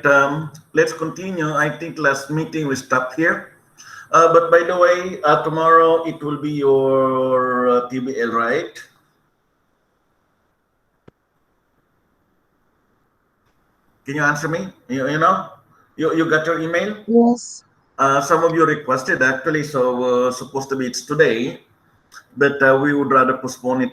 right, let's continue. I think last meeting we stopped here. But by the way, tomorrow it will be your TBL, right? Can you answer me? You know, you got your email? Yes. Some of you requested actually, so supposed to be it's today, but we would rather postpone it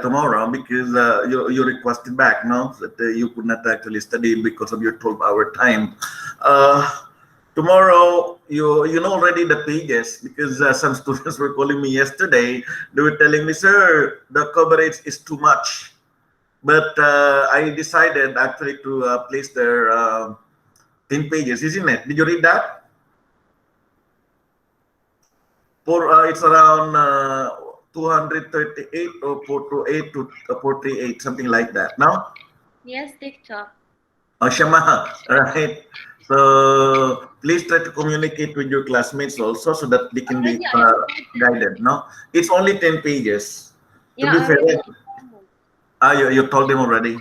tomorrow because you requested back, no, that you could not actually study because of your 12-hour time. Tomorrow, you know already the pages because some students were calling me yesterday. They were telling me, sir, the coverage is too much. But I decided actually to place their 10 pages, isn't it? Did you read that? It's around 238 or 428 to 438, something like that. No? Yes, teacher. Oh, Shama, right? So please try to communicate with your classmates also so that they can be guided. No, it's only 10 pages. Yeah, To be fair, you told them already.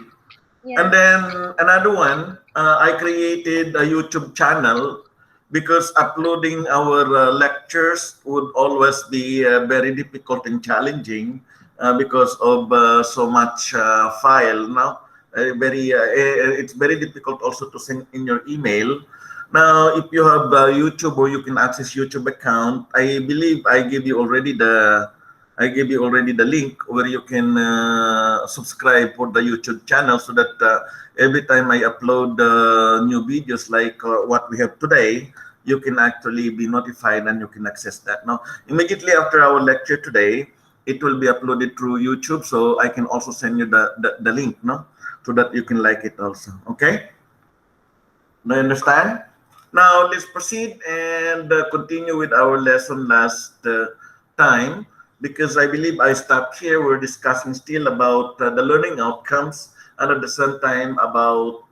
Yes. And then another one, I created a YouTube channel because uploading our lectures would always be very difficult and challenging because of so much file now. It's very difficult also to send in your email. Now, if you have YouTube or you can access YouTube account, I believe I gave you already the link where you can subscribe for the YouTube channel so that every time I upload new videos like what we have today, you can actually be notified and you can access that. Now, immediately after our lecture today, it will be uploaded through YouTube, so I can also send you the link, no, so that you can like it also. Okay? Do you understand? Now, let's proceed and continue with our lesson last time, because I believe I stopped here. We're discussing still about the learning outcomes and at the same time about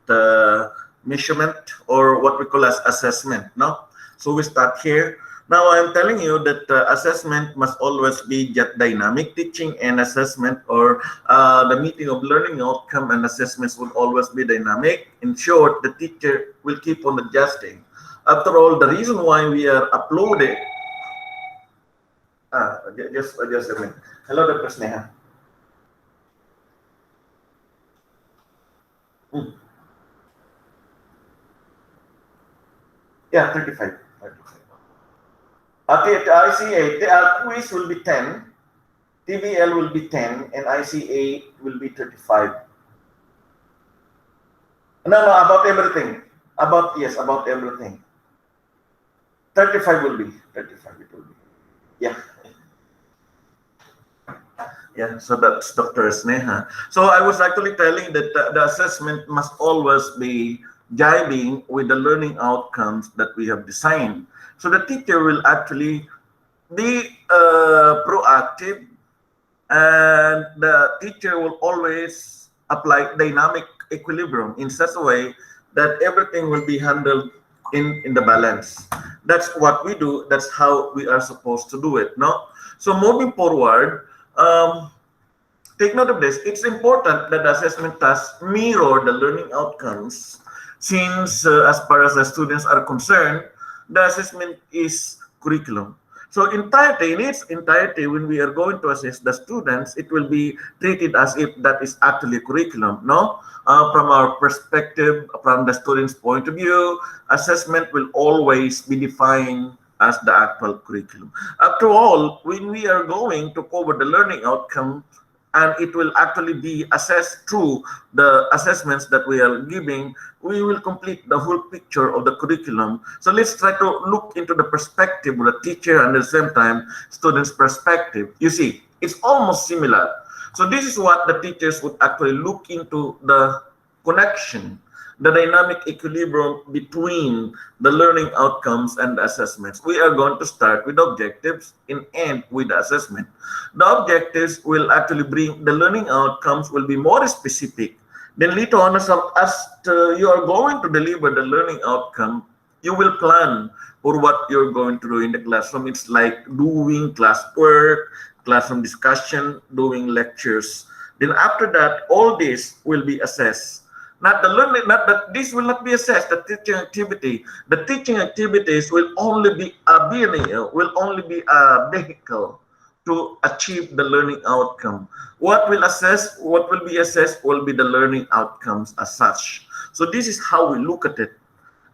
measurement or what we call as assessment. No? So we start here. Now I'm telling you that assessment must always be just dynamic. Teaching and assessment, or the meeting of learning outcome and assessments, will always be dynamic. In short, the teacher will keep on adjusting. After all, the reason why we are uploading. Just a minute. Hello, Dr. Sneha. Yeah, 35. ICA, the quiz will be 10, TBL will be 10, and ICA will be 35. No, about everything. About everything. 35 will be. 35 it will be. Yeah. Yeah, so that's Dr. Sneha. So I was actually telling that the assessment must always be jiving with the learning outcomes that we have designed. So the teacher will actually be proactive, and the teacher will always apply dynamic equilibrium in such a way that everything will be handled in the balance. That's what we do. That's how we are supposed to do it. No? So moving forward, take note of this. It's important that the assessment tasks mirror the learning outcomes, since as far as the students are concerned, the assessment is curriculum. So in its entirety, when we are going to assess the students, it will be treated as if that is actually curriculum, no? From our perspective, from the student's point of view, assessment will always be defined as the actual curriculum. After all, when we are going to cover the learning outcome, and it will actually be assessed through the assessments that we are giving, we will complete the whole picture of the curriculum. So let's try to look into the perspective of the teacher and at the same time students' perspective. You see, it's almost similar. So this is what the teachers would actually look into, the connection, the dynamic equilibrium between the learning outcomes and the assessments. We are going to start with objectives and end with the assessment. The objectives will actually bring the learning outcomes, will be more specific. Then later on, as you are going to deliver the learning outcome, you will plan for what you're going to do in the classroom. It's like doing classwork, classroom discussion, doing lectures. Then after that, all this will be assessed. Not the learning, not that this will not be assessed, the teaching activity. The teaching activities will only be a vehicle to achieve the learning outcome. What will be assessed will be the learning outcomes as such. So this is how we look at it.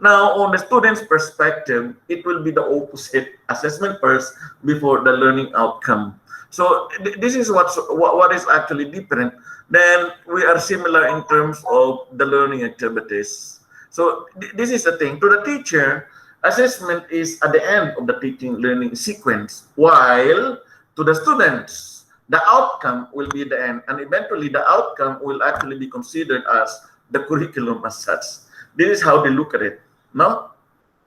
Now, on the student's perspective, it will be the opposite. Assessment first before the learning outcome. So this is what is actually different. Then we are similar in terms of the learning activities. So this is the thing. To the teacher, assessment is at the end of the teaching learning sequence, while to the students, the outcome will be the end, and eventually the outcome will actually be considered as the curriculum as such. This is how they look at it. No?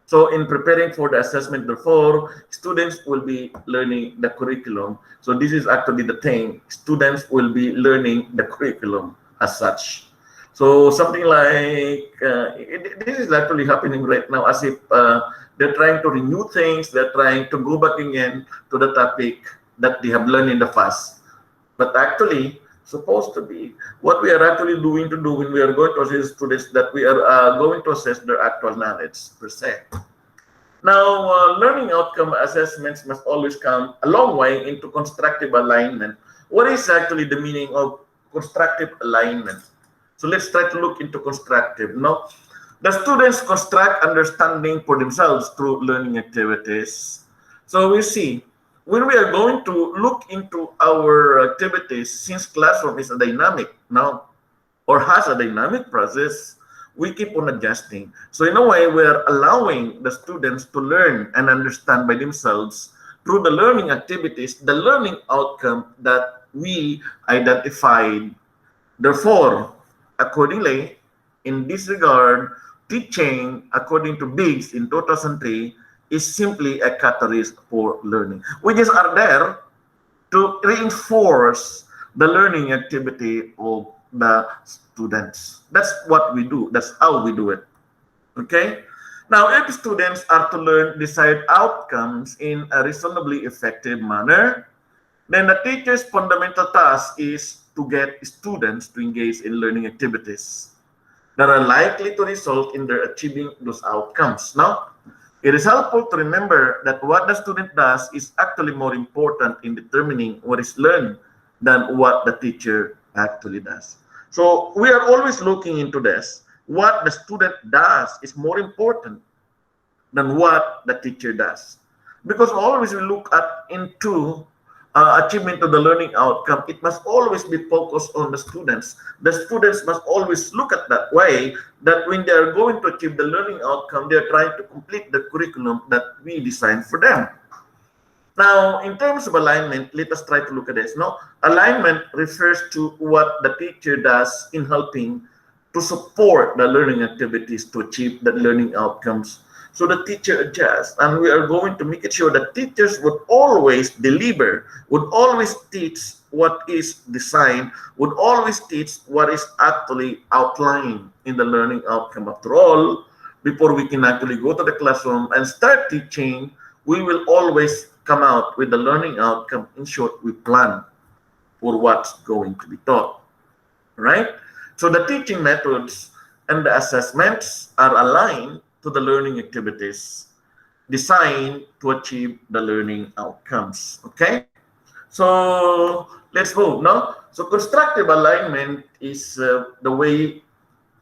So in preparing for the assessment, therefore, students will be learning the curriculum. So this is actually the thing. Students will be learning the curriculum as such. So something like, this is actually happening right now, as if they're trying to renew things, they're trying to go back again to the topic that they have learned in the past. But actually, supposed to be what we are actually doing when we are going to assess students, that we are going to assess their actual knowledge per se. Now, learning outcome assessments must always come a long way into constructive alignment. What is actually the meaning of constructive alignment? So let's try to look into constructive. No, the students construct understanding for themselves through learning activities. So we see, when we are going to look into our activities, since classroom is a dynamic now, or has a dynamic process, we keep on adjusting. So in a way, we're allowing the students to learn and understand by themselves through the learning activities, the learning outcome that we identified. Therefore, accordingly, in this regard, teaching, according to Biggs in 2003, is simply a catalyst for learning. We just are there to reinforce the learning activity of the students. That's what we do. That's how we do it. Okay? Now, if students are to learn desired outcomes in a reasonably effective manner, then the teacher's fundamental task is to get students to engage in learning activities that are likely to result in their achieving those outcomes. Now, it is helpful to remember that what the student does is actually more important in determining what is learned than what the teacher actually does. So we are always looking into this. What the student does is more important than what the teacher does. Because always we look at into achievement of the learning outcome, it must always be focused on the students. The students must always look at that way, that when they are going to achieve the learning outcome, they are trying to complete the curriculum that we designed for them. Now, in terms of alignment, let us try to look at this. No, alignment refers to what the teacher does in helping to support the learning activities to achieve the learning outcomes. So the teacher adjusts, and we are going to make it sure that teachers would always deliver, would always teach what is designed, would always teach what is actually outlined in the learning outcome. After all, before we can actually go to the classroom and start teaching, we will always come out with the learning outcome. In short, we plan for what's going to be taught, right? So the teaching methods and the assessments are aligned to the learning activities designed to achieve the learning outcomes. Okay, so let's move now. So constructive alignment is the way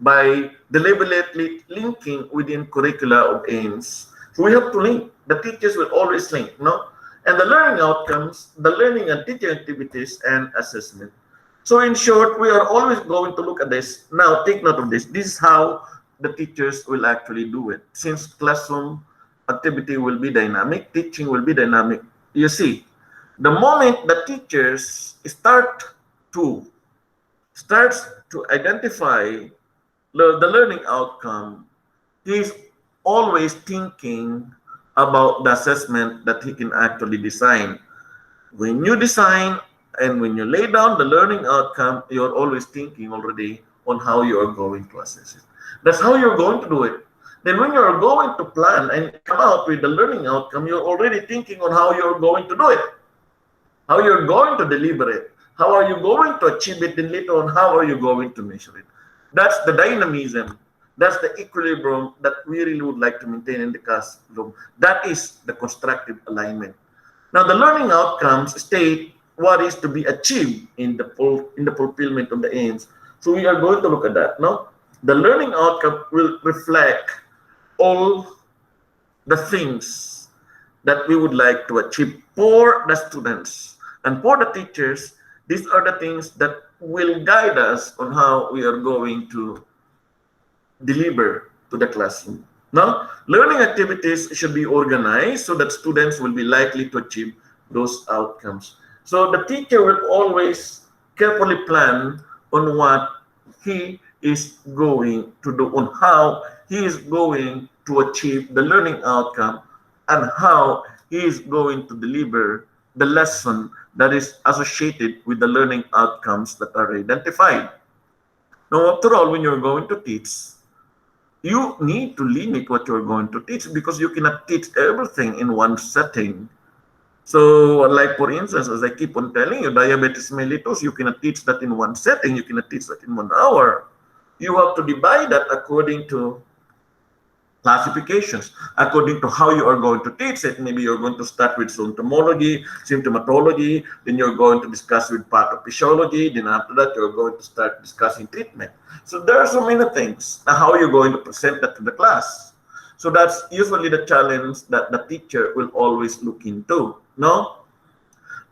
by deliberately linking within curricula of aims. So we have to link. The teachers will always link, no? And the learning outcomes, the learning and teaching activities, and assessment. So in short, we are always going to look at this. Now, take note of this. This is how the teachers will actually do it. Since classroom activity will be dynamic, teaching will be dynamic. You see, the moment the teachers starts to identify the learning outcome, he's always thinking about the assessment that he can actually design. When you design and when you lay down the learning outcome, you're always thinking already on how you are going to assess it. That's how you're going to do it. Then when you're going to plan and come out with the learning outcome, you're already thinking on how you're going to do it, how you're going to deliver it, how are you going to achieve it, and later on, how are you going to measure it. That's the dynamism. That's the equilibrium that we really would like to maintain in the classroom. That is the constructive alignment. Now, the learning outcomes state what is to be achieved in the fulfillment of the aims. So we are going to look at that. Now, the learning outcome will reflect all the things that we would like to achieve for the students and for the teachers. These are the things that will guide us on how we are going to deliver to the classroom. Now, learning activities should be organized so that students will be likely to achieve those outcomes. So the teacher will always carefully plan on what he is going to do, on how he is going to achieve the learning outcome, and how he is going to deliver the lesson that is associated with the learning outcomes that are identified. Now, after all, when you're going to teach, you need to limit what you're going to teach because you cannot teach everything in one setting. So, like for instance, as I keep on telling you, diabetes mellitus, you cannot teach that in one setting, you cannot teach that in 1 hour. You have to divide that according to classifications, according to how you are going to teach it. Maybe you're going to start with symptomatology, then you're going to discuss with pathophysiology, then after that you're going to start discussing treatment. So there are so many things. Now, how are you going to present that to the class? So that's usually the challenge that the teacher will always look into. No?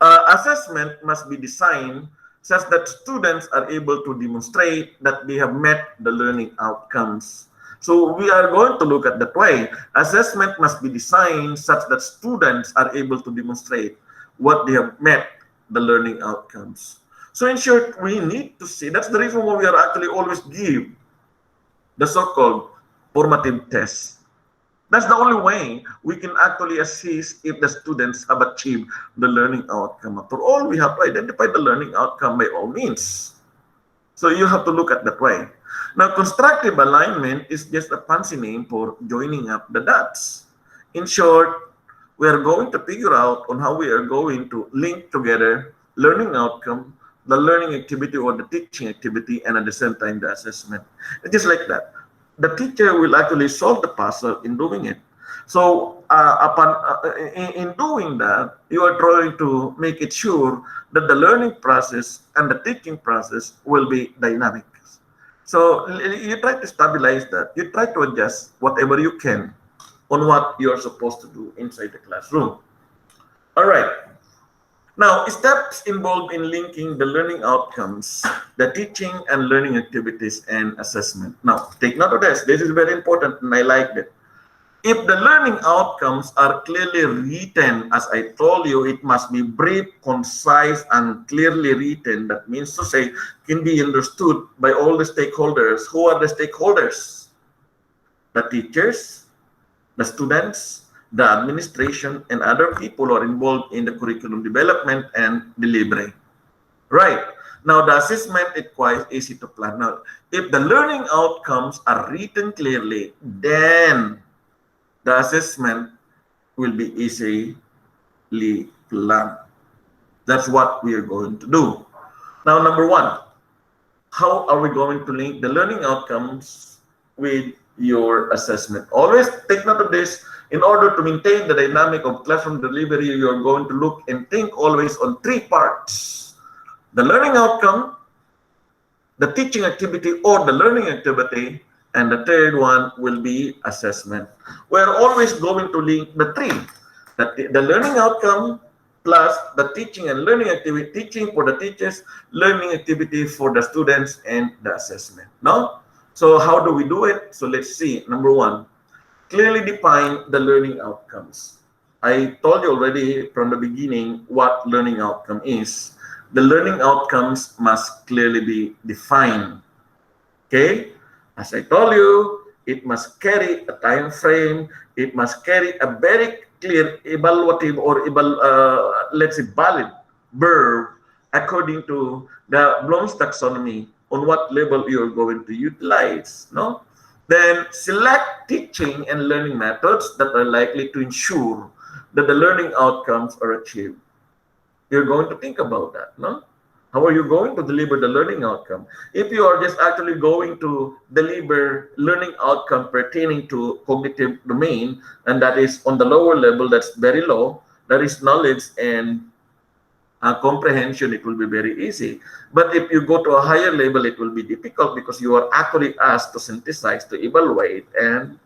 Assessment must be designed such that students are able to demonstrate that they have met the learning outcomes. So we are going to look at that way. Assessment must be designed such that students are able to demonstrate what they have met the learning outcomes. So in short, we need to see, that's the reason why we are actually always give the so-called formative tests. That's the only way we can actually assess if the students have achieved the learning outcome. After all, we have to identify the learning outcome by all means. So you have to look at that way. Now, constructive alignment is just a fancy name for joining up the dots. In short, we are going to figure out on how we are going to link together learning outcome, the learning activity or the teaching activity, and at the same time the assessment. It's just like that. The teacher will actually solve the puzzle in doing it. So in doing that, you are trying to make it sure that the learning process and the teaching process will be dynamic. So you try to stabilize that. You try to adjust whatever you can on what you're supposed to do inside the classroom. All right. Now, steps involved in linking the learning outcomes, the teaching and learning activities, and assessment. Now, take note of this. This is very important, and I like it. If the learning outcomes are clearly written, as I told you, it must be brief, concise, and clearly written. That means to say, can be understood by all the stakeholders. Who are the stakeholders? The teachers, the students, the administration, and other people are involved in the curriculum development and delivery. Right. Now, the assessment is quite easy to plan. Now, if the learning outcomes are written clearly, then the assessment will be easily planned. That's what we are going to do. Now, number one, how are we going to link the learning outcomes with your assessment? Always take note of this. In order to maintain the dynamic of classroom delivery, you're going to look and think always on 3 parts. The learning outcome, the teaching activity or the learning activity, and the third one will be assessment. We're always going to link the 3. The learning outcome plus the teaching and learning activity, teaching for the teachers, learning activity for the students, and the assessment. No? So how do we do it? So let's see. Number 1. Clearly define the learning outcomes. I told you already from the beginning what learning outcome is. The learning outcomes must clearly be defined. Okay? As I told you, it must carry a time frame. It must carry a very clear evaluative or let's say valid verb according to the Bloom's taxonomy on what level you're going to utilize. No? Then select teaching and learning methods that are likely to ensure that the learning outcomes are achieved. You're going to think about that, no? How are you going to deliver the learning outcome? If you are just actually going to deliver learning outcome pertaining to cognitive domain, and that is on the lower level, that's very low, that is knowledge and comprehension, it will be very easy. But if you go to a higher level, it will be difficult because you are actually asked to synthesize, to evaluate, and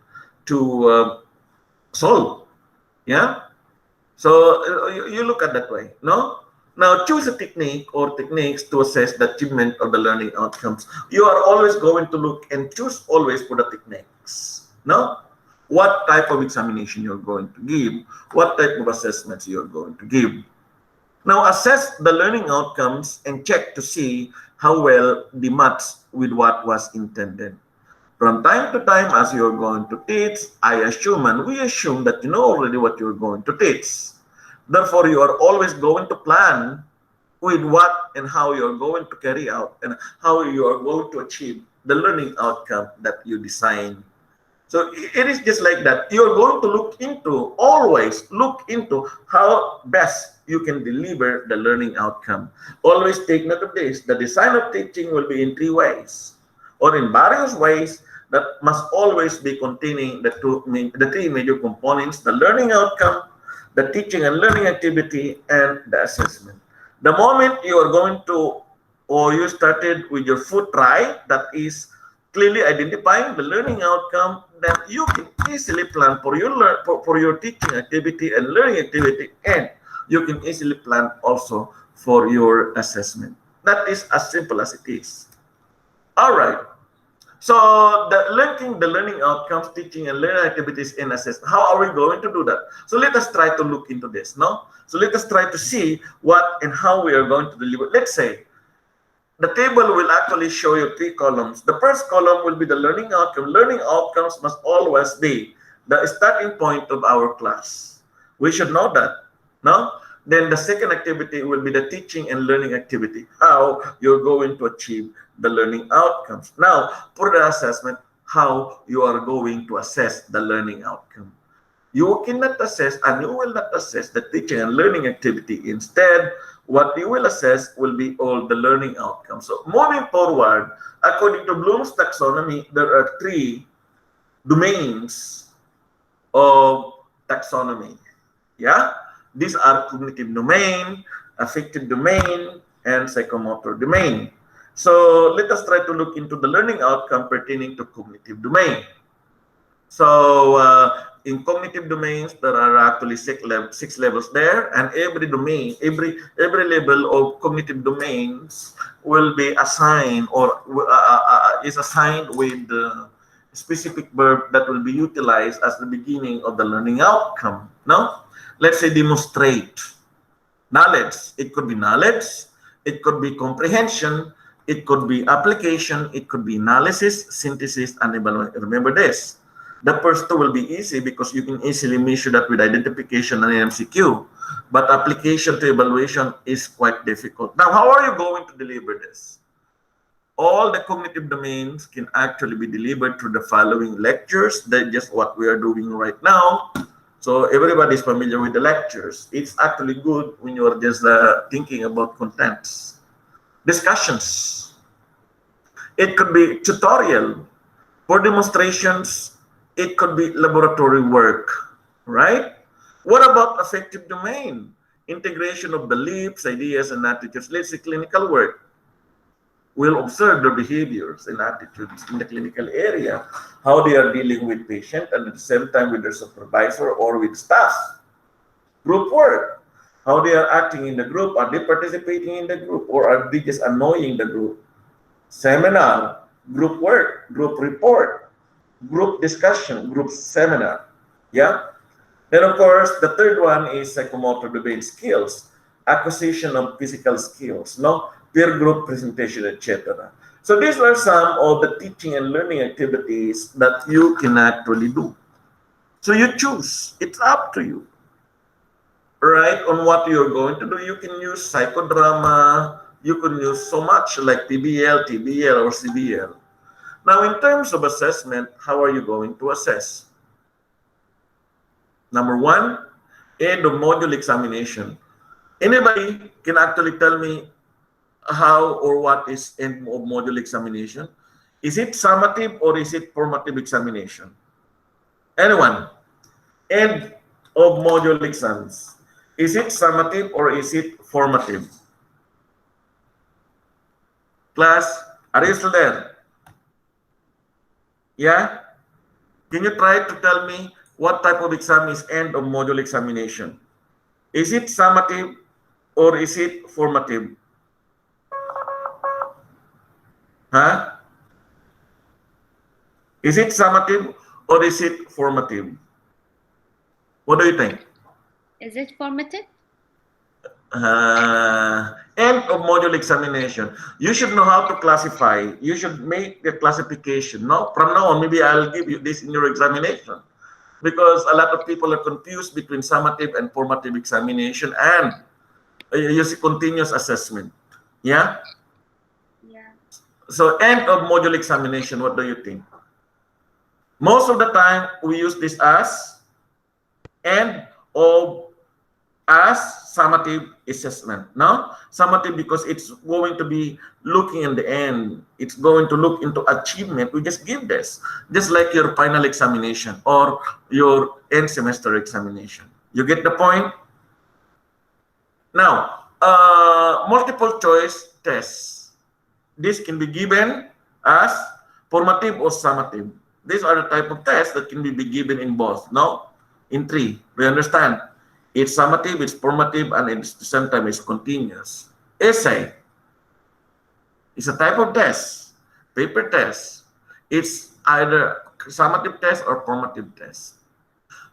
to solve. Yeah. So you look at that way, no? Now choose a technique or techniques to assess the achievement of the learning outcomes. You are always going to look and choose always for the techniques, no? What type of examination you're going to give, what type of assessments you're going to give. Now assess the learning outcomes and check to see how well they match with what was intended. From time to time, as you're going to teach, I assume and we assume that you know already what you're going to teach. Therefore, you are always going to plan with what and how you're going to carry out and how you are going to achieve the learning outcome that you design. So it is just like that. You're going to look into, always look into how best you can deliver the learning outcome. Always take note of this. The design of teaching will be in 3 ways or in various ways that must always be containing the 3 major components: the learning outcome, the teaching and learning activity, and the assessment. The moment you are going to, or you started with your foot try, that is clearly identifying the learning outcome, then you can easily plan for your teaching activity and learning activity, and you can easily plan also for your assessment. That is as simple as it is. All right. So linking the learning outcomes, teaching and learning activities in assessment. How are we going to do that? So let us try to look into this, no? So let us try to see what and how we are going to deliver. Let's say the table will actually show you 3 columns. The first column will be the learning outcome. Learning outcomes must always be the starting point of our class. We should know that, no? Then the second activity will be the teaching and learning activity, how you're going to achieve the learning outcomes. Now, for the assessment, how you are going to assess the learning outcome. You cannot assess and you will not assess the teaching and learning activity. Instead, what you will assess will be all the learning outcomes. So moving forward, according to Bloom's taxonomy, there are 3 domains of taxonomy. Yeah? These are cognitive domain, affective domain, and psychomotor domain. So let us try to look into the learning outcome pertaining to cognitive domain. So in cognitive domains, there are actually 6 levels there, and every domain, every level of cognitive domains will be assigned or is assigned with the specific verb that will be utilized as the beginning of the learning outcome. No? Let's say demonstrate. Knowledge. It could be knowledge. It could be comprehension. It could be application. It could be analysis, synthesis, and evaluation. Remember this. The first 2 will be easy because you can easily measure that with identification and MCQ. But application to evaluation is quite difficult. Now, how are you going to deliver this? All the cognitive domains can actually be delivered through the following lectures. That's just what we are doing right now. So everybody is familiar with the lectures. It's actually good when you are just thinking about contents. Discussions. It could be tutorial. For demonstrations, it could be laboratory work, right? What about affective domain? Integration of beliefs, ideas, and attitudes. Let's say clinical work. We'll observe their behaviors and attitudes in the clinical area, how they are dealing with patient and at the same time with their supervisor or with staff. Group work, how they are acting in the group, are they participating in the group or are they just annoying the group? Seminar, group work, group report, group discussion, group seminar. Yeah. Then of course, the third one is psychomotor domain skills, acquisition of physical skills, no? Peer group presentation, etc. So these are some of the teaching and learning activities that you can actually do. So you choose. It's up to you, right? On what you're going to do. You can use psychodrama. You can use so much like PBL, TBL, or CBL. Now, in terms of assessment, how are you going to assess? Number 1, end of module examination. Anybody can actually tell me how or what is end of module examination? Is it summative or is it formative examination? Anyone? End of module exams. Is it summative or is it formative? Class, are you still there? Yeah? Can you try to tell me what type of exam is end of module examination? Is it summative or is it formative? Huh? Is it summative or is it formative? What do you think? Is it formative? End of module examination. You should know how to classify. You should make the classification. No, from now on, maybe I'll give you this in your examination, because a lot of people are confused between summative and formative examination and use continuous assessment. Yeah. Yeah. So end of module examination. What do you think? Most of the time we use this as end of as summative assessment. No, summative because it's going to be looking in the end. It's going to look into achievement. We just give this, just like your final examination or your end semester examination. You get the point? Now, multiple choice tests. This can be given as formative or summative. These are the type of tests that can be given in both. No, in three. We understand. It's summative, it's formative, and at the same time it's continuous. Essay is a type of test, paper test. It's either summative test or formative test.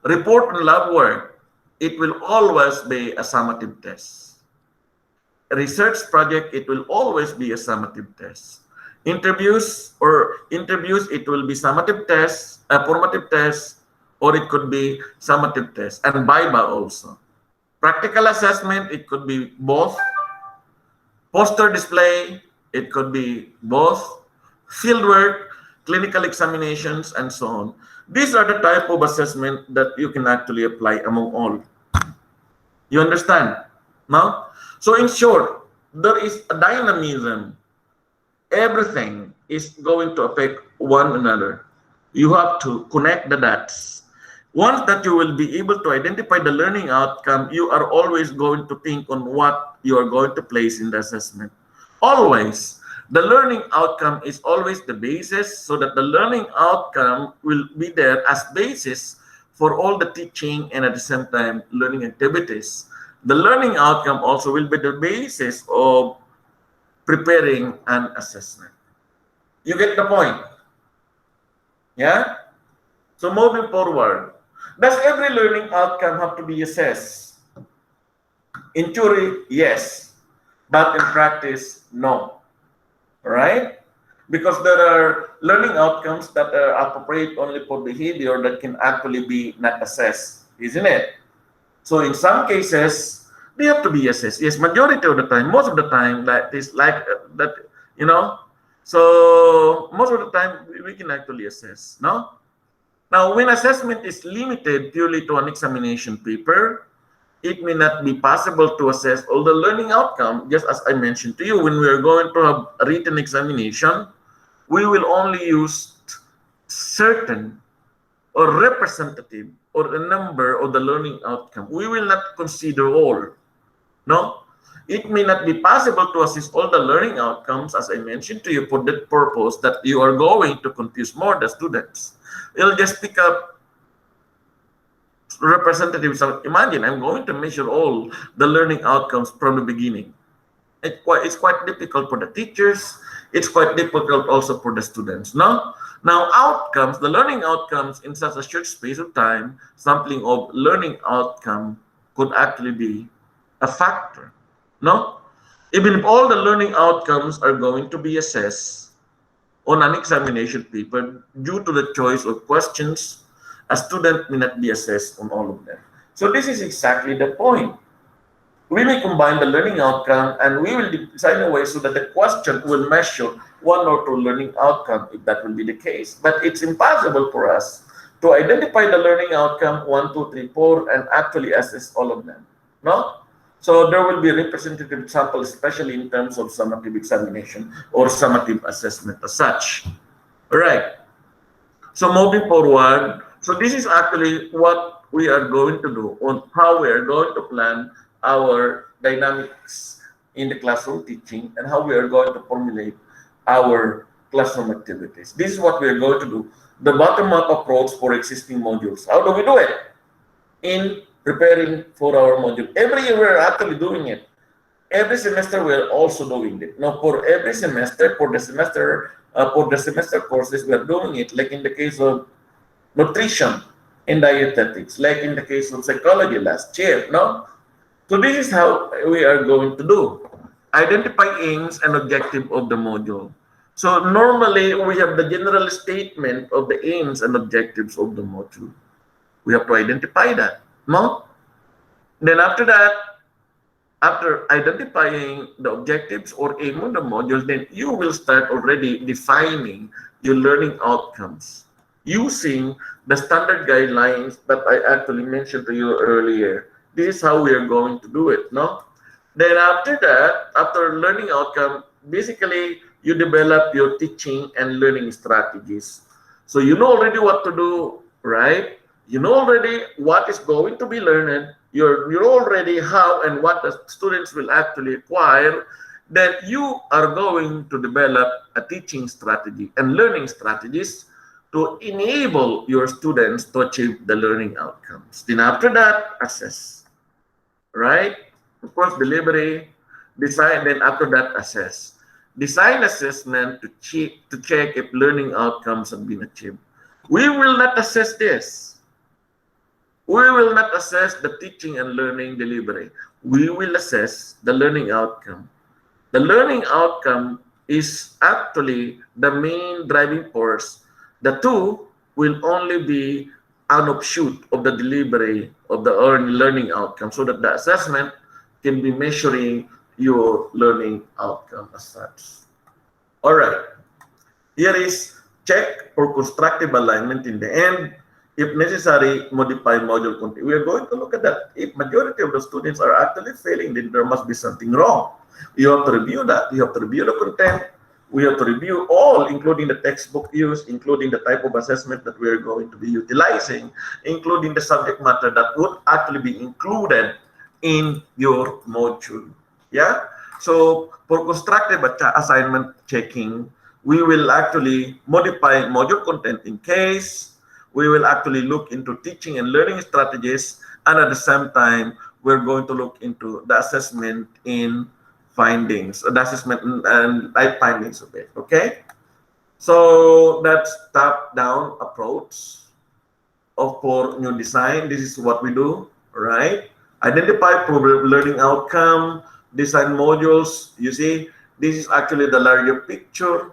Report on lab work, it will always be a summative test. Research project, it will always be a summative test. Interviews, it will be summative test, a formative test, or it could be summative test, and Viva also. Practical assessment, it could be both. Poster display, it could be both. Fieldwork, clinical examinations, and so on. These are the type of assessment that you can actually apply among all. You understand? Now, so in short, there is a dynamism. Everything is going to affect one another. You have to connect the dots. Once that you will be able to identify the learning outcome, you are always going to think on what you are going to place in the assessment. Always. The learning outcome is always the basis, so that the learning outcome will be there as basis for all the teaching and at the same time learning activities. The learning outcome also will be the basis of preparing an assessment. You get the point? Yeah? So moving forward, does every learning outcome have to be assessed? In theory, yes. But in practice, no. Right? Because there are learning outcomes that are appropriate only for behavior that can actually be not assessed, isn't it? So in some cases, they have to be assessed. Yes, majority of the time, most of the time, that is like that, you know. So most of the time, we can actually assess, no? Now, when assessment is limited purely to an examination paper, it may not be possible to assess all the learning outcome. Just as I mentioned to you, when we are going to have a written examination, we will only use certain or representative or a number of the learning outcome. We will not consider all. No? It may not be possible to assess all the learning outcomes, as I mentioned to you, for the purpose that you are going to confuse more the students. You'll just pick up representatives. Imagine I'm going to measure all the learning outcomes from the beginning. It's quite difficult for the teachers. It's quite difficult also for the students. No? Now, outcomes, the learning outcomes in such a short space of time, sampling of learning outcome could actually be a factor. No? Even if all the learning outcomes are going to be assessed on an examination paper due to the choice of questions, a student may not be assessed on all of them. So this is exactly the point. We may combine the learning outcome and we will design a way so that the question will measure one or two learning outcome if that will be the case. But it's impossible for us to identify the learning outcome 1, 2, 3, 4 and actually assess all of them. No? So there will be representative sample, especially in terms of summative examination or summative assessment as such. All right. So moving forward, so this is actually what we are going to do on how we are going to plan our dynamics in the classroom teaching and how we are going to formulate our classroom activities. This is what we are going to do. The bottom-up approach for existing modules. How do we do it? In preparing for our module. Every year we're actually doing it. Every semester we're also doing it. Now for every semester, for the semester courses, we're doing it. Like in the case of nutrition and dietetics, like in the case of psychology last year, no? So this is how we are going to do. Identify aims and objective of the module. So normally we have the general statement of the aims and objectives of the module. We have to identify that, no? Then after that, after identifying the objectives or aim of the module, then you will start already defining your learning outcomes using the standard guidelines that I actually mentioned to you earlier. This is how we are going to do it, no? Then after that, after learning outcome, basically you develop your teaching and learning strategies. So you know already what to do, right? You know already what is going to be learned. You know already how and what the students will actually acquire. Then you are going to develop a teaching strategy and learning strategies to enable your students to achieve the learning outcomes. Then after that, assess, right? Of course, delivery, design, then after that, assess. Design assessment to check if learning outcomes have been achieved. We will not assess this. We will not assess the teaching and learning delivery. We will assess the learning outcome. The learning outcome is actually the main driving force. The two will only be an offshoot of the delivery of the learning outcome, so that the assessment can be measuring your learning outcome as such. All right. Here is check for constructive alignment in the end. If necessary, modify module content. We are going to look at that. If majority of the students are actually failing, then there must be something wrong. You have to review that. You have to review the content. We have to review all, including the textbook use, including the type of assessment that we are going to be utilizing, including the subject matter that would actually be included in your module. Yeah. So for constructive assignment checking, we will actually modify module content in case. We will actually look into teaching and learning strategies, and at the same time, we're going to look into the assessment in findings, the assessment and life findings of it, okay? So that's top-down approach for new design. This is what we do, right? Identify problem learning outcome, design modules. You see, this is actually the larger picture,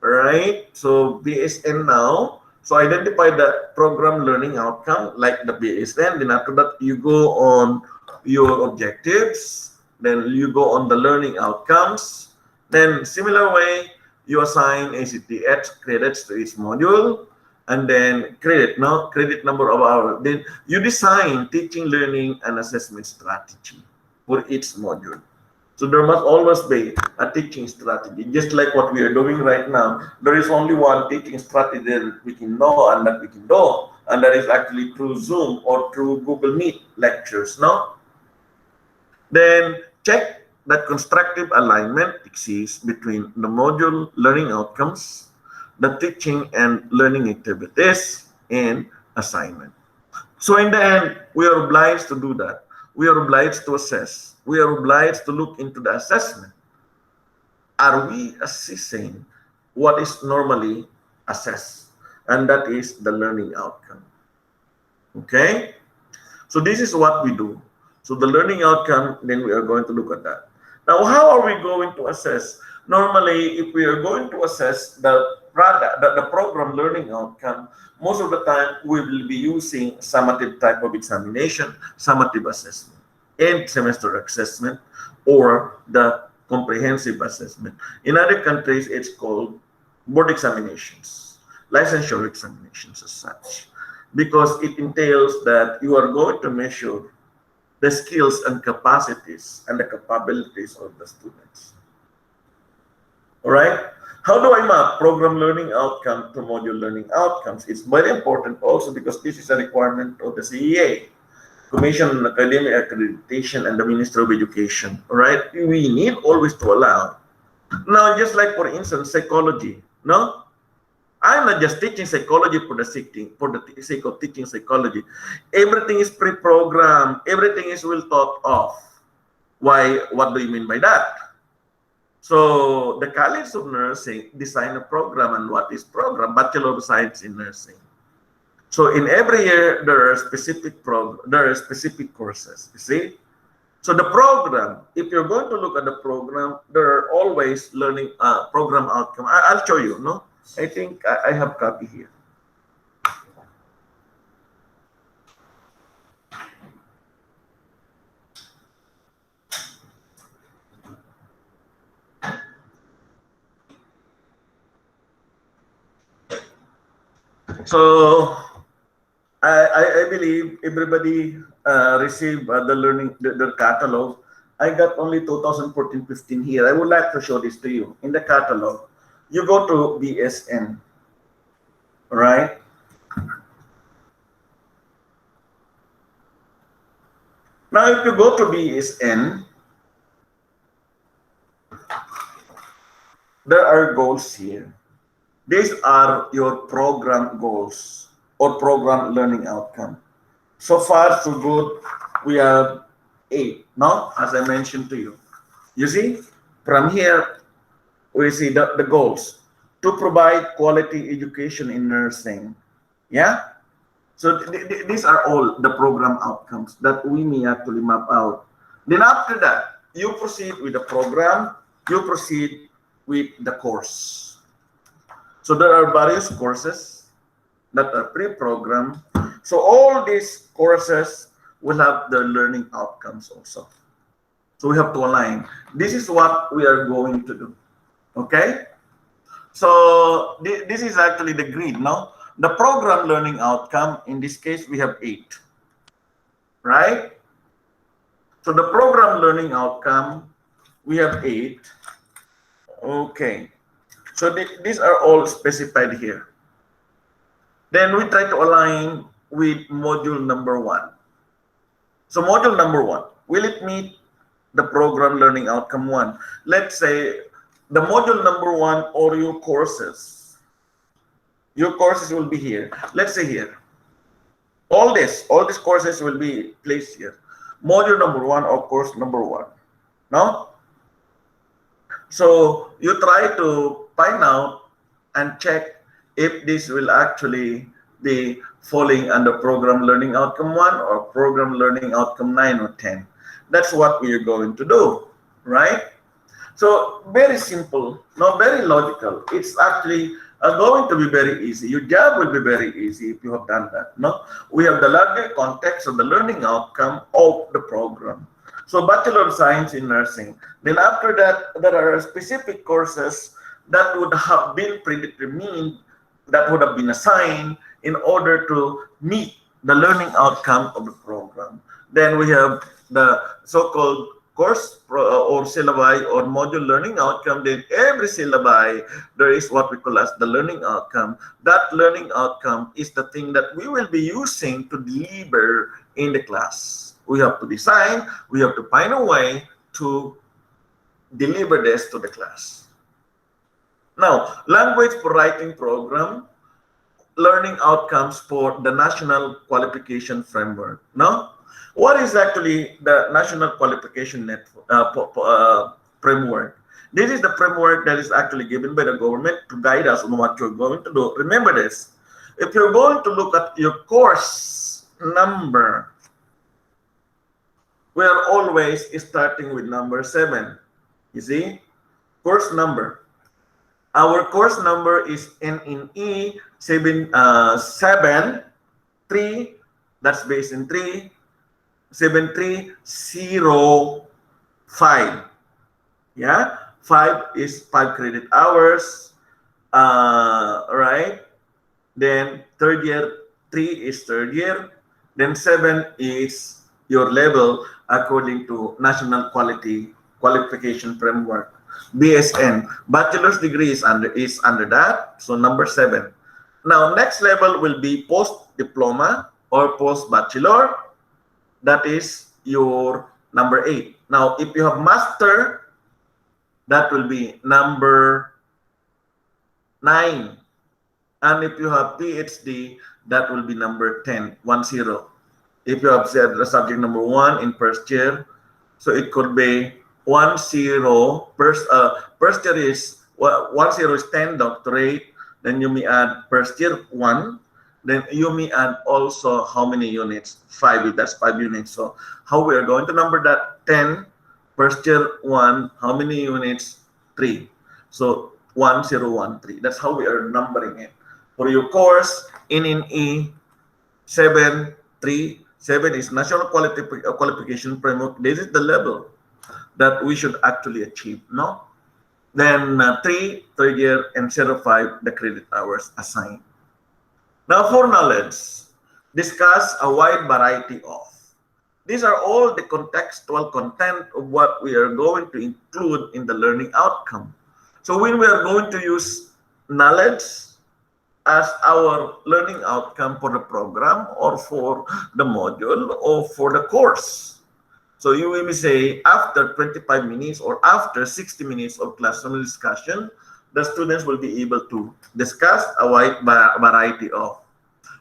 right? So BSN now. So identify the program learning outcome like the BSN. Then after that, you go on your objectives. Then you go on the learning outcomes. Then similar way, you assign ACTH credits to each module. And then credit number of hours. Then you design teaching, learning, and assessment strategy for each module. So there must always be a teaching strategy, just like what we are doing right now. There is only one teaching strategy that we can know and that we can do, and that is actually through Zoom or through Google Meet lectures, no? Then check that constructive alignment exists between the module learning outcomes, the teaching and learning activities, and assignment. So in the end, we are obliged to do that. We are obliged to assess. We are obliged to look into the assessment. Are we assessing what is normally assessed? And that is the learning outcome. Okay? So this is what we do. So the learning outcome, then we are going to look at that. Now, how are we going to assess? Normally, if we are going to assess the product, the program learning outcome, most of the time we will be using summative type of examination, summative assessment, end semester assessment, or the comprehensive assessment. In other countries, it's called board examinations, licensure examinations as such, because it entails that you are going to measure the skills and capacities and the capabilities of the students. All right? How do I map program learning outcome to module learning outcomes? It's very important also because this is a requirement of the CEA, Commission on Academic Accreditation, and the Ministry of Education. All right? We need always to allow. Now, just like for instance, psychology, no? I'm not just teaching psychology for the sake of teaching psychology. Everything is pre-programmed. Everything is well thought of. Why? What do you mean by that? So the College of Nursing design a program, and what is program? Bachelor of Science in Nursing. So in every year there are specific courses. You see. So the program, if you're going to look at the program, there are always learning program outcome. I'll show you. No. I think I have copy here. So I believe everybody received the learning their catalog. I got only 2014-15 here. I would like to show this to you. In the catalog, you go to BSN. All right. Now, if you go to BSN, there are goals here. These are your program goals or program learning outcome. So far, so good. We have 8, no? As I mentioned to you. You see, from here, we see the goals. To provide quality education in nursing. Yeah? So these are all the program outcomes that we may actually map out. Then after that, you proceed with the program, you proceed with the course. So there are various courses that are pre-programmed. So all these courses will have their learning outcomes also. So we have to align. This is what we are going to do. Okay? So this is actually the grid, no? The program learning outcome, in this case, we have 8. Right? So the program learning outcome, we have 8. Okay. So these are all specified here. Then we try to align with module number 1. So module number 1, will it meet the program learning outcome 1? Let's say the module number 1 or your courses. Your courses will be here. Let's say here. All these courses will be placed here. Module number 1 or course number 1. No? So you try to find out and check if this will actually be falling under program learning outcome 1 or program learning outcome 9 or 10. That's what we are going to do, right? So very simple, not very logical. It's actually going to be very easy. Your job will be very easy if you have done that. No, we have the larger context of the learning outcome of the program. So Bachelor of Science in Nursing. Then after that, there are specific courses that would have been predetermined, that would have been assigned in order to meet the learning outcome of the program. Then we have the so-called course or syllabi or module learning outcome. Then every syllabi, there is what we call as the learning outcome. That learning outcome is the thing that we will be using to deliver in the class. We have to design, we have to find a way to deliver this to the class. Now, language for writing program, learning outcomes for the National Qualification Framework. Now, what is actually the National Qualification Framework? This is the framework that is actually given by the government to guide us on what you're going to do. Remember this, if you're going to look at your course number, we are always starting with number 7. You see, course number. Our course number is NNE 773. That's based in 3. 7305. Yeah, 5 is 5 credit hours. Right. Then third year, 3 is third year. Then 7 is your level according to National Qualification Framework, BSN. Bachelor's degree is under that. So number 7. Now next level will be post diploma or post bachelor. That is your number 8. Now if you have master, that will be number 9. And if you have PhD, that will be number 10, 10. If you have said the subject number 1 in first year, so it could be 10. First year is 10 is 10 doctorate. Then you may add first year 1. Then you may add also how many units? 5. That's 5 units. So how we are going to number that? 10. First year 1. How many units? 3. So 1013. That's how we are numbering it. For your course, NNE 7 is National Qualification Framework. This is the level that we should actually achieve, no? Then 3, third year, and 05, the credit hours assigned. Now for knowledge, discuss a wide variety of. These are all the contextual content of what we are going to include in the learning outcome. So when we are going to use knowledge as our learning outcome for the program or for the module or for the course. So you will say after 25 minutes or after 60 minutes of classroom discussion, the students will be able to discuss a wide variety of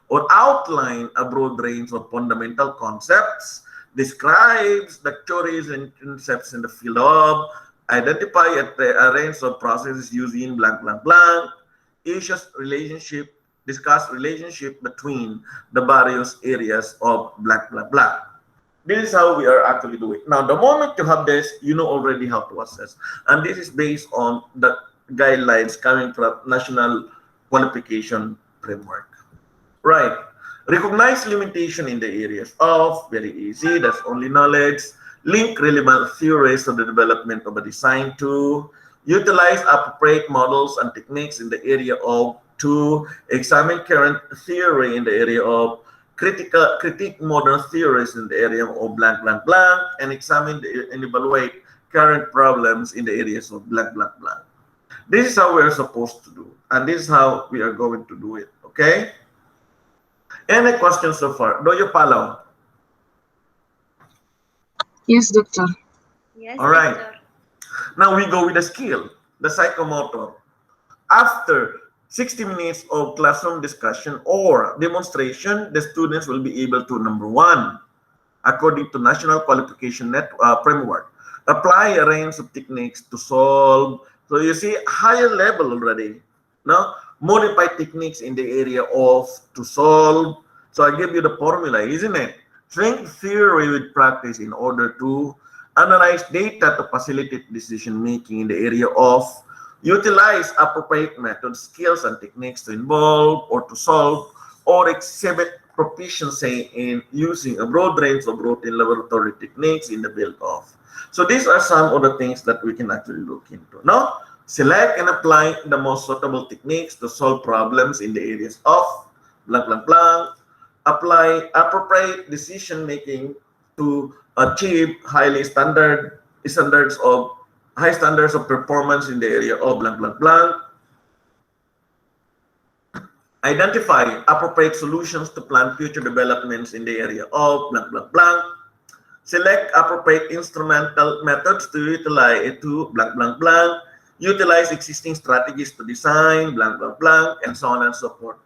or outline a broad range of fundamental concepts, describes the theories and concepts in the field of, identify a range of processes using blank, blank, blank, issues relationship, discuss relationship between the various areas of blank, blank, blank. This is how we are actually doing. Now, the moment you have this, you know already how to assess. And this is based on the guidelines coming from National Qualification Framework. Right. Recognize limitation in the areas of, very easy, that's only knowledge. Link relevant theories to the development of a design tool. Utilize appropriate models and techniques in the area of, 2. Examine current theory in the area of, critique modern theories in the area of blank, blank, blank, and examine and evaluate current problems in the areas of blank, blank, blank. This is how we are supposed to do, and this is how we are going to do it, okay? Any questions so far? Do you follow? Yes, doctor. Yes, All right. doctor. Now we go with the skill, the psychomotor. After 60 minutes of classroom discussion or demonstration, the students will be able to, number 1, according to National Qualification Framework, apply a range of techniques to solve. So you see higher level already. Now, modify techniques in the area of to solve. So I give you the formula, isn't it? Think theory with practice in order to analyze data to facilitate decision making in the area of, utilize appropriate methods, skills, and techniques to involve or to solve or exhibit proficiency in using a broad range of routine laboratory techniques in the field of. So these are some of the things that we can actually look into. Now, select and apply the most suitable techniques to solve problems in the areas of blank, blank, blank. Apply appropriate decision making to achieve high standards of performance in the area of blank, blank, blank. Identify appropriate solutions to plan future developments in the area of blank, blank, blank. Select appropriate instrumental methods to utilize blank, blank, blank. Utilize existing strategies to design blank, blank, blank, and so on and so forth.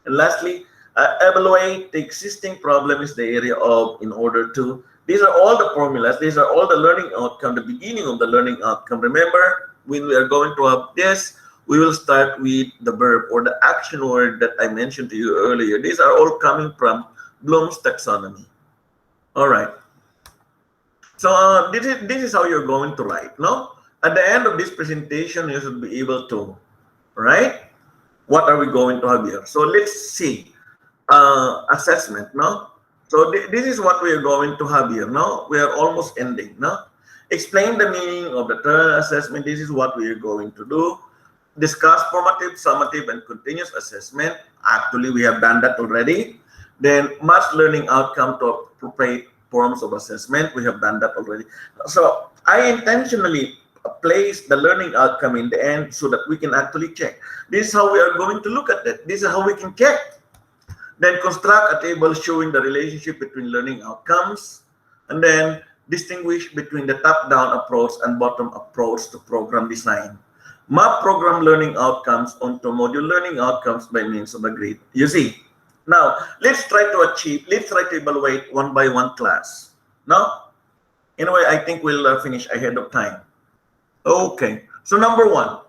And lastly, evaluate the existing problems in the area of in order to. These are all the formulas. These are all the learning outcome, the beginning of the learning outcome. Remember, when we are going to have this, we will start with the verb or the action word that I mentioned to you earlier. These are all coming from Bloom's taxonomy. All right. So this is how you're going to write, no? At the end of this presentation, you should be able to write. What are we going to have here? So let's see. Assessment, no? So this is what we are going to have here, no? We are almost ending, no? Explain the meaning of the term assessment. This is what we are going to do. Discuss formative, summative, and continuous assessment. Actually, we have done that already. Then match learning outcome to appropriate forms of assessment. We have done that already. So I intentionally place the learning outcome in the end so that we can actually check. This is how we are going to look at it. This is how we can check. Then construct a table showing the relationship between learning outcomes, and then distinguish between the top-down approach and bottom approach to program design. Map program learning outcomes onto module learning outcomes by means of a grid. You see, now let's try to evaluate one by one class. Now, anyway, I think we'll finish ahead of time. Okay, so number one,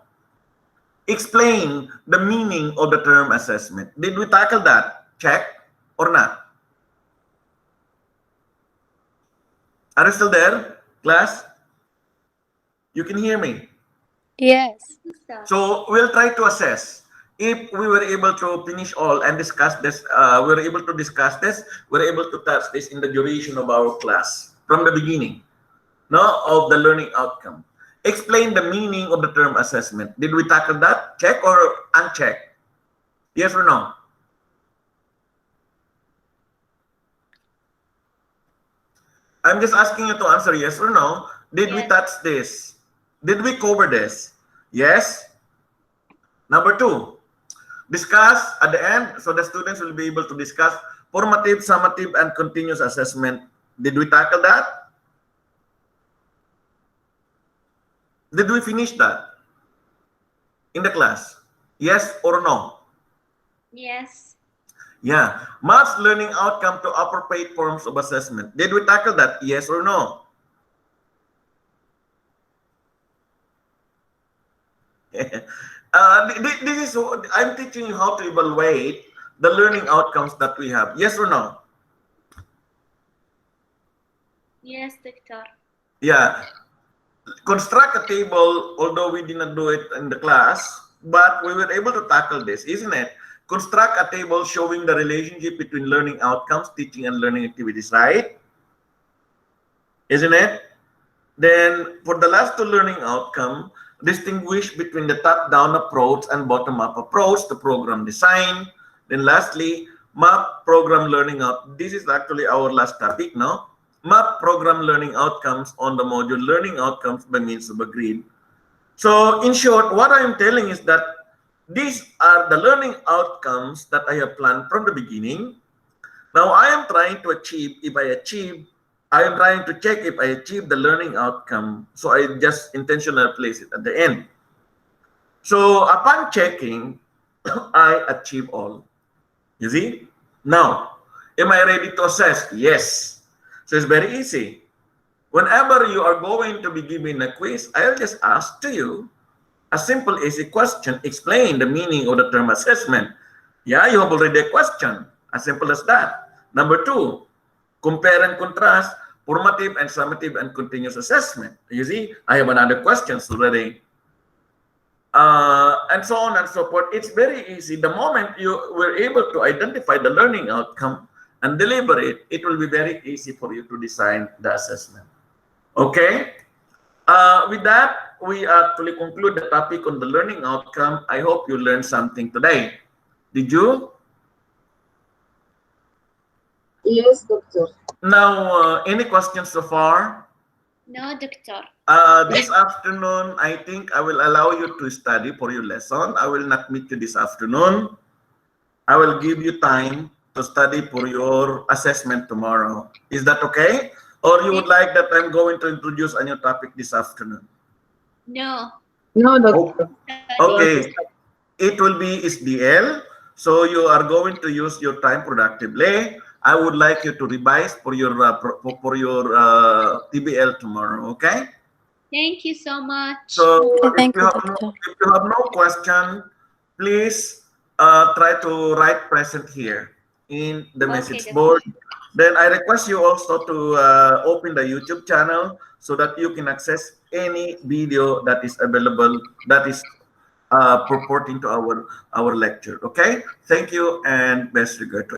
explain the meaning of the term assessment. Did we tackle that? Check or not? Are you still there, class? You can hear me? Yes. So we'll try to assess. If we were able to finish all and discuss this, we're able to touch this in the duration of our class from the beginning, no, of the learning outcome. Explain the meaning of the term assessment. Did we tackle that? Check or uncheck? Yes or no? I'm just asking you to answer yes or no. Did we touch this? Did we cover this? Yes. Number two, discuss at the end, so the students will be able to discuss formative, summative, and continuous assessment. Did we tackle that? Did we finish that in the class? Yes or no? Yes. Yeah. Match learning outcome to appropriate forms of assessment. Did we tackle that? Yes or no? This is I'm teaching you how to evaluate the learning outcomes that we have. Yes or no? Yes, doctor. Yeah. Construct a table, although we did not do it in the class, but we were able to tackle this, isn't it? Construct a table showing the relationship between learning outcomes, teaching and learning activities, right? Isn't it? Then for the last two learning outcome, distinguish between the top-down approach and bottom-up approach to program design. Then lastly, map program learning out. This is actually our last topic now. Map program learning outcomes on the module learning outcomes by means of a grid. So in short, what I'm telling is that these are the learning outcomes that I have planned from the beginning. Now I am trying to achieve, I am trying to check if I achieve the learning outcome. So I just intentionally place it at the end. So upon checking, I achieve all. You see? Now, am I ready to assess? Yes. So it's very easy. Whenever you are going to be given a quiz, I'll just ask to you a simple, easy question. Explain the meaning of the term assessment. Yeah, you have already a question. As simple as that. Number two, compare and contrast formative and summative and continuous assessment. You see, I have another question already. And so on and so forth. It's very easy. The moment you were able to identify the learning outcome and deliver it, it will be very easy for you to design the assessment. Okay? With that, we actually conclude the topic on the learning outcome. I hope you learned something today. Did you? Yes, doctor. Now, any questions so far? No, doctor. This afternoon, I think I will allow you to study for your lesson. I will not meet you this afternoon. I will give you time to study for your assessment tomorrow. Is that okay? Or you would like that I'm going to introduce a new topic this afternoon? No. No, doctor. Okay. It will be SDL. So you are going to use your time productively. I would like you to revise for your TBL tomorrow. Okay? Thank you so much. So Thank if you, you have no question, please try to write present here in the message board. Then I request you also to open the YouTube channel so that you can access any video that is available that is purporting to our lecture. Okay? Thank you and best regards.